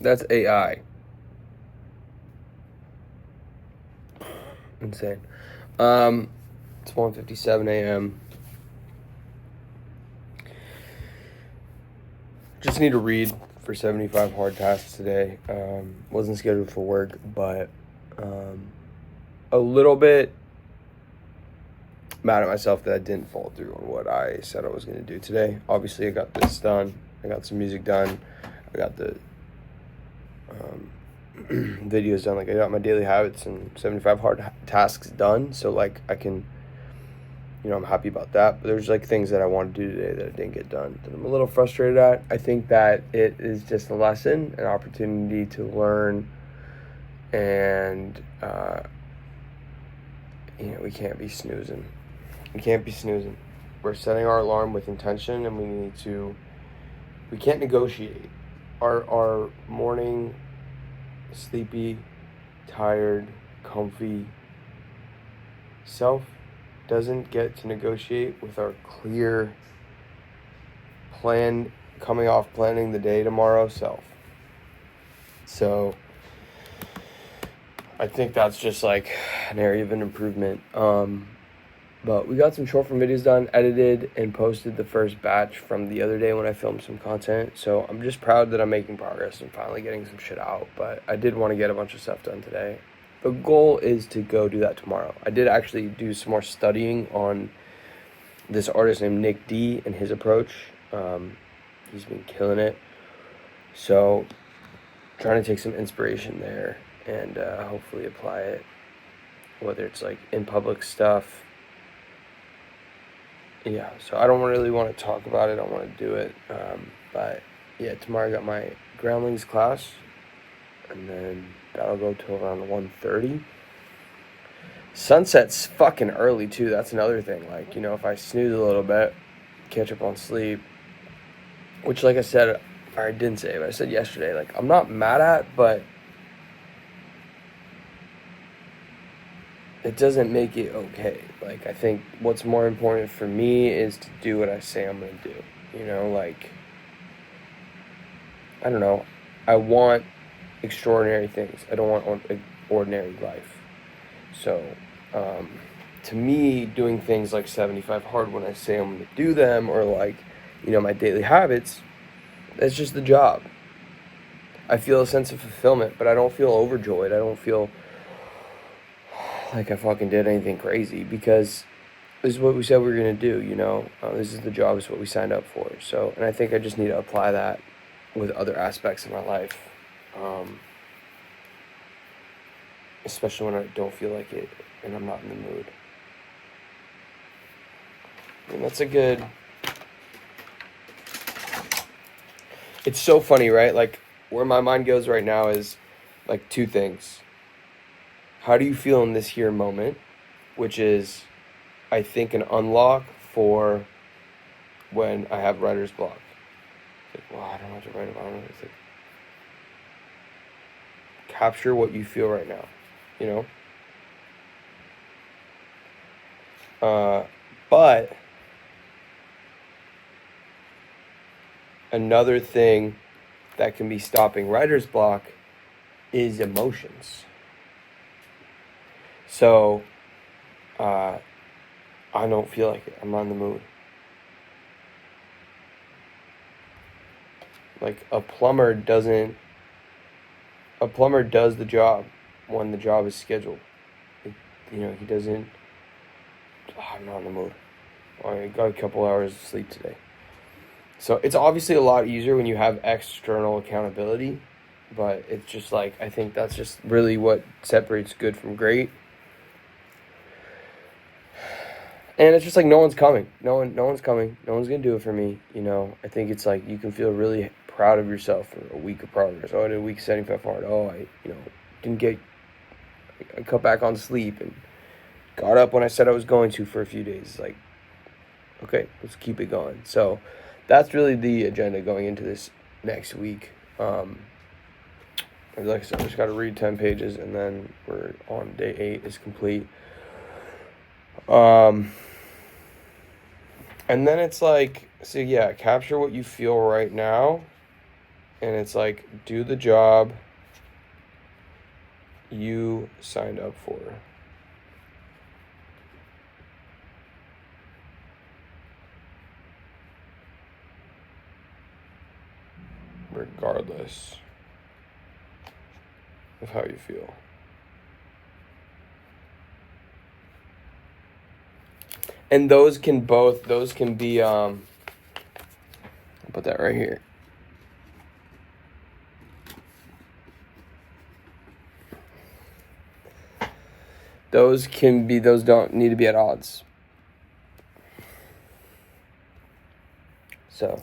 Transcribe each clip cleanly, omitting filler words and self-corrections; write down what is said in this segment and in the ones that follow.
That's AI. Insane. It's 1:57 a.m. Just need to read for 75 hard tasks today. Wasn't scheduled for work, but a little bit mad at myself that I didn't follow through on what I said I was going to do today. Obviously, I got this done. I got some music done. I got the videos done. Like, I got my daily habits and 75 hard tasks done. So, like, I can, I'm happy about that. But there's, like, things that I want to do today that I didn't get done that I'm a little frustrated at. I think that it is just a lesson, an opportunity to learn. And, we can't be snoozing. We're setting our alarm with intention, and we can't negotiate. Our morning, sleepy, tired, comfy self doesn't get to negotiate with our clear plan, coming off planning the day tomorrow self. So I think that's just like an area of an improvement. But we got some short form videos done, edited, and posted the first batch from the other day when I filmed some content. So I'm just proud that I'm making progress and finally getting some shit out. But I did want to get a bunch of stuff done today. The goal is to go do that tomorrow. I did actually do some more studying on this artist named Nick D and his approach. He's been killing it. So trying to take some inspiration there and hopefully apply it, whether it's like in public stuff. Yeah, so I don't really want to talk about it. I don't want to do it. But yeah, tomorrow I got my groundlings class, and then that'll go till around 1:30. Sunset's fucking early too. That's another thing. Like, if I snooze a little bit, catch up on sleep, which, like I said, or I didn't say, but I said yesterday, like, I'm not mad at, but it doesn't make it okay. Like, I think what's more important for me is to do what I say I'm going to do. Like, I don't know. I want extraordinary things. I don't want an ordinary life. So, to me, doing things like 75 hard when I say I'm going to do them, or like, my daily habits, that's just the job. I feel a sense of fulfillment, but I don't feel overjoyed. I don't feel like I fucking did anything crazy, because this is what we said we were going to do, this is the job, is what we signed up for. So, and I think I just need to apply that with other aspects of my life, especially when I don't feel like it and I'm not in the mood. And that's it's so funny, right? Like, where my mind goes right now is like two things. How do you feel in this here moment? Which is, I think, an unlock for when I have writer's block. It's like, I don't know what to write about. It's like, capture what you feel right now, But another thing that can be stopping writer's block is emotions. So, I don't feel like it. I'm not in the mood. Like, a plumber does the job when the job is scheduled. He doesn't, I'm not in the mood. I got a couple hours of sleep today. So it's obviously a lot easier when you have external accountability, but it's just like, I think that's just really what separates good from great. And it's just like, no one's coming. No one's coming. No one's going to do it for me. I think it's like, you can feel really proud of yourself for a week of progress. Oh, I did a week 75 hard. Oh, I cut back on sleep and got up when I said I was going to for a few days. Like, okay, let's keep it going. So that's really the agenda going into this next week. Like I said, I just got to read 10 pages, and then we're on day 8 is complete. And then it's like, so yeah, capture what you feel right now, And it's like, do the job you signed up for. Regardless of how you feel. And those can be, I'll put that right here. Those don't need to be at odds. So.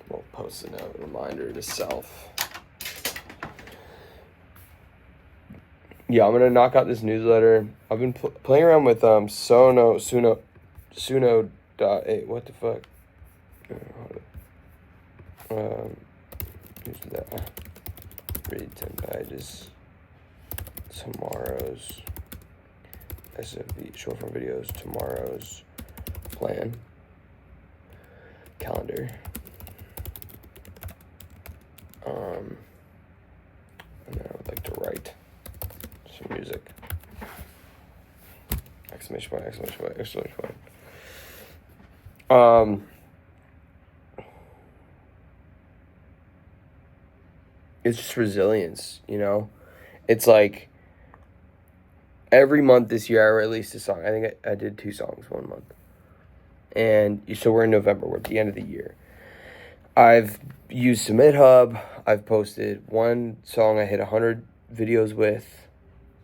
We'll post a note, reminder to self. Yeah, I'm gonna knock out this newsletter. I've been playing around with Suno. What the fuck? Who's that? Read 10 pages. Tomorrow's SFV short form videos. Tomorrow's plan. Calendar. And then I would like to write some music. Exclamation point, exclamation point, exclamation point. It's just resilience, you know? It's like every month this year I released a song. I think I did 2 songs 1 month. And so we're in November, we're at the end of the year. I've used Submit Hub. I've posted 1 song I hit 100 videos with,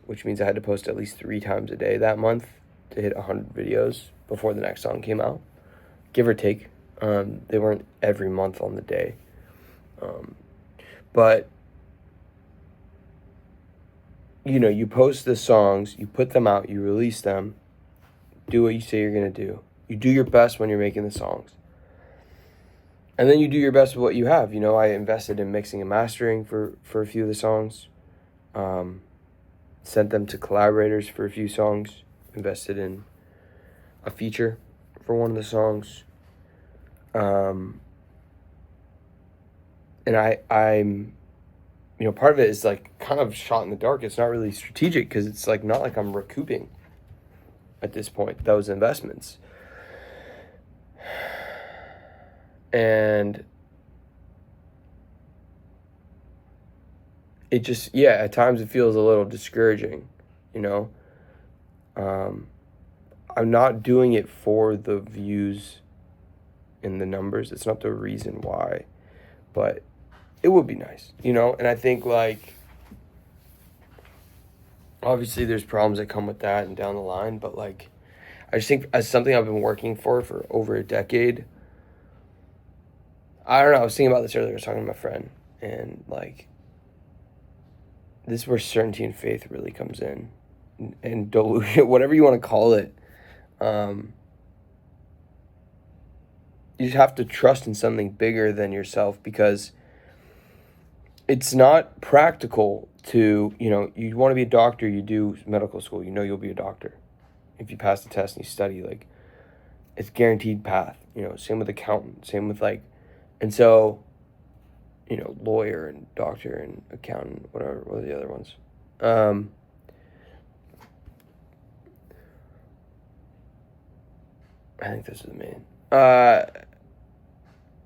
which means I had to post at least 3 times a day that month to hit 100 videos before the next song came out, give or take. They weren't every month on the day. But, you know, you post the songs, you put them out, you release them, do what you say you're going to do. You do your best when you're making the songs. And then you do your best with what you have. You know, I invested in mixing and mastering for a few of the songs. Sent them to collaborators for a few songs. Invested in a feature for one of the songs. And I'm, you know, part of it is like kind of shot in the dark. It's not really strategic because it's like not like I'm recouping at this point those investments. And it just, yeah, at times it feels a little discouraging, you know. I'm not doing it for the views and the numbers. It's not the reason why, but it would be nice, you know. And I think, like, obviously there's problems that come with that and down the line, but like, I just think as something I've been working for over a decade, I don't know, I was thinking about this earlier. I was talking to my friend, and like, this is where certainty and faith really comes in, and delusion, whatever you want to call it. You just have to trust in something bigger than yourself, because it's not practical to, you know, you want to be a doctor, you do medical school, you know you'll be a doctor. If you pass the test and you study, like, it's guaranteed path, you know, same with accountant, same with like, and so, you know, lawyer and doctor and accountant, whatever, what are the other ones? I think those are the main.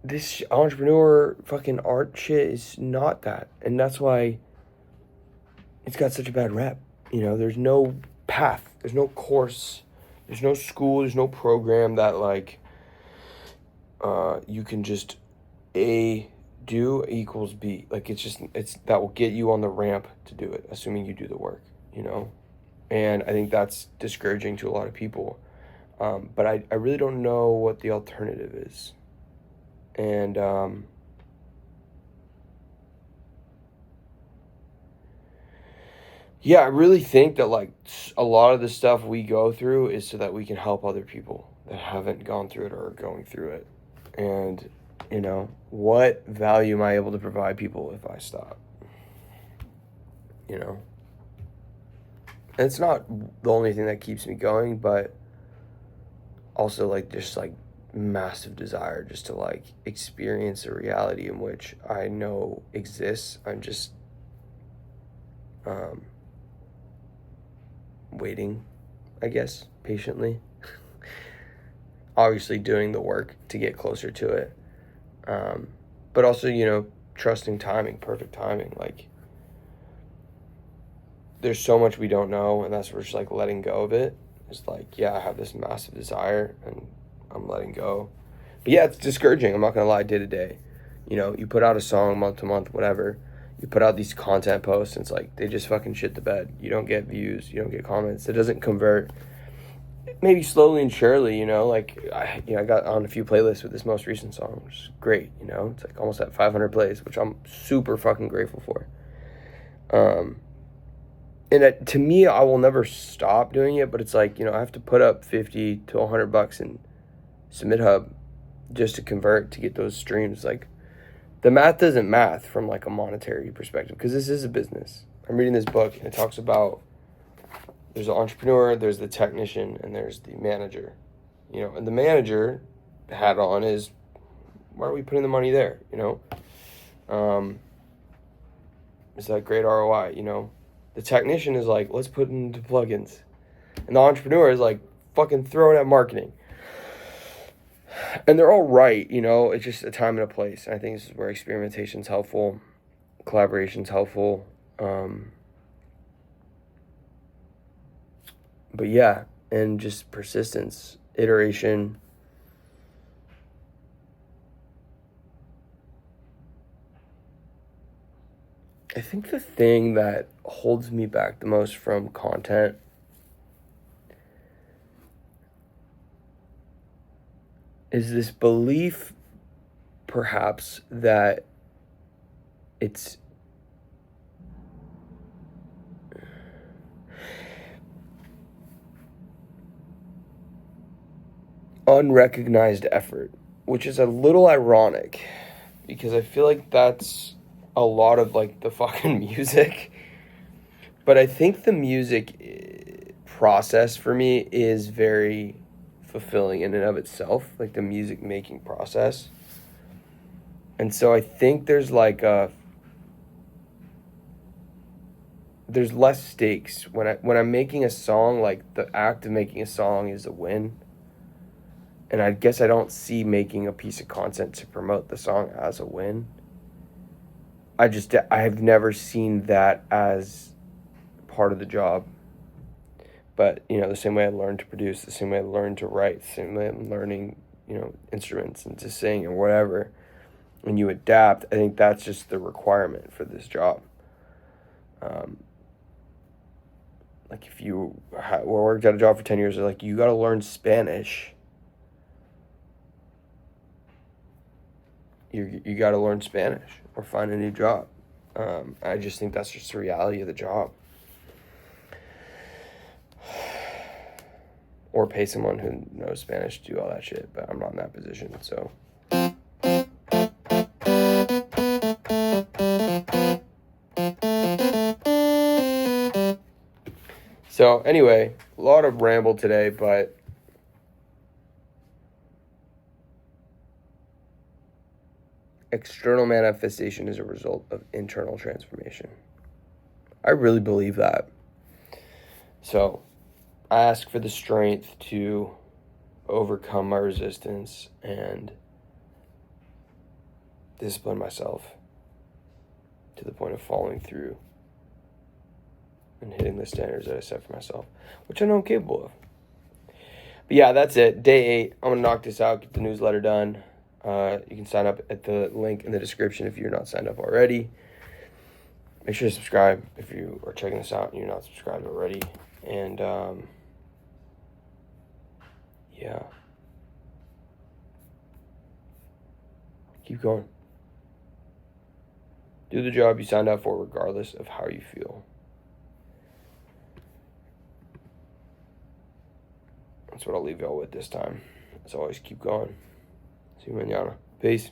This entrepreneur fucking art shit is not that. And that's why it's got such a bad rep. You know, there's no path, there's no course, there's no school, there's no program that, like, you can just A do equals B. Like, it's that will get you on the ramp to do it, assuming you do the work, you know? And I think that's discouraging to a lot of people. But I really don't know what the alternative is. And yeah, I really think that, like, a lot of the stuff we go through is so that we can help other people that haven't gone through it or are going through it. And, you know, what value am I able to provide people if I stop? You know? And it's not the only thing that keeps me going, but also like just like massive desire just to like experience a reality in which I know exists. I'm just waiting, I guess, patiently. Obviously doing the work to get closer to it. But also, trusting timing, perfect timing. Like, there's so much we don't know, and that's where just like letting go of it. It's like, yeah, I have this massive desire, and I'm letting go. But yeah, it's discouraging. I'm not gonna lie, day to day. You put out a song month to month, whatever. You put out these content posts, and it's like they just fucking shit the bed. You don't get views, you don't get comments. It doesn't convert. Maybe slowly and surely, like I got on a few playlists with this most recent song, which is great. It's like almost at 500 plays, which I'm super fucking grateful for. And to me, I will never stop doing it, but it's like, I have to put up 50 to $100 in Submit Hub just to convert to get those streams. Like, the math doesn't math from like a monetary perspective, because this is a business. I'm reading this book, and it talks about there's the entrepreneur, there's the technician, and there's the manager. And the manager hat on is, why are we putting the money there? Is that great ROI? The technician is like, let's put into plugins. And the entrepreneur is like, fucking throwing at marketing. And they're all right, it's just a time and a place. And I think this is where experimentation's helpful, collaboration's helpful. But yeah, and just persistence, iteration. I think the thing that holds me back the most from content is this belief, perhaps, that it's unrecognized effort, which is a little ironic, because I feel like that's a lot of like the fucking music. But I think the music process for me is very fulfilling in and of itself, like the music making process. And so I think there's like there's less stakes when I'm making a song. Like, the act of making a song is a win. And I guess I don't see making a piece of content to promote the song as a win. I have never seen that as part of the job. But, the same way I learned to produce, the same way I learned to write, the same way I'm learning, instruments and to sing or whatever, when you adapt, I think that's just the requirement for this job. Like, if you worked at a job for 10 years, they're like, you got to learn Spanish. You got to learn Spanish or find a new job. I just think that's just the reality of the job. Or pay someone who knows Spanish to do all that shit, but I'm not in that position, so. So anyway, a lot of ramble today, but external manifestation is a result of internal transformation. I really believe that. So I ask for the strength to overcome my resistance and discipline myself to the point of following through and hitting the standards that I set for myself, which I know I'm capable of. But yeah, that's it. Day 8. I'm going to knock this out, get the newsletter done. You can sign up at the link in the description if you're not signed up already. Make sure to subscribe if you are checking this out and you're not subscribed already. And yeah. Keep going. Do the job you signed up for regardless of how you feel. That's what I'll leave y'all with this time. As always, keep going. See you mañana. Peace.